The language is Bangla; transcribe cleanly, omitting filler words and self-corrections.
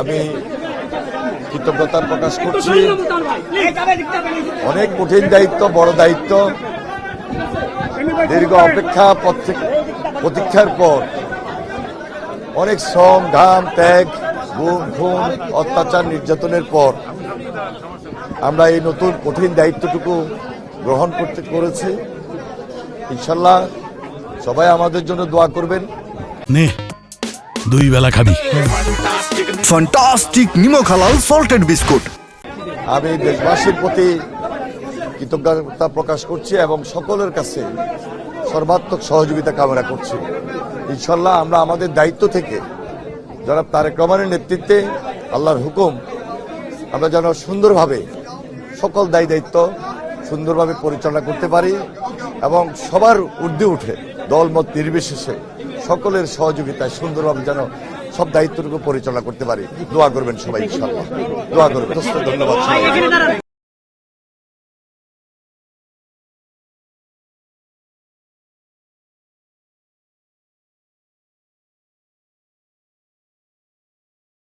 আমি কৃতজ্ঞতা প্রকাশ করছি। অনেক কঠিন দায়িত্ব, বড় দায়িত্ব, দীর্ঘ অপেক্ষা প্রতীক্ষার পর অনেক শ্রম, ঘাম, ত্যাগ, গুম, খুন, অত্যাচার, নির্যাতনের পর আমরা এই নতুন কঠিন দায়িত্বটুকু গ্রহণ করেছি। ইনশাল্লাহ সবাই আমাদের জন্য দোয়া করবেন। নে দুই বেলা খাবি ফ্যান্টাস্টিক নিমো খালাল সল্টেড বিস্কুট। আমি দেশবাসীর প্রতি কৃতজ্ঞতা প্রকাশ করছি এবং সকলের কাছে সর্বাত্মক সহযোগিতা কামনা করছি। ইনশাল্লাহ আমরা আমাদের দায়িত্ব থেকে জনাব তারেক রহমানের নেতৃত্বে আল্লাহর হুকুম আমরা যেন সুন্দরভাবে সকল দায়িত্ব সুন্দরভাবে পরিচালনা করতে পারি এবং সবার ঊর্ধ্বে উঠে দলমত নির্বিশেষে সকলের সহযোগিতায় সুন্দরভাবে যেন সব দায়িত্বটুকু পরিচালনা করতে পারি। দোয়া করবেন সবাই, ইনশাআল্লাহ দোয়া করবেন। ধন্যবাদ।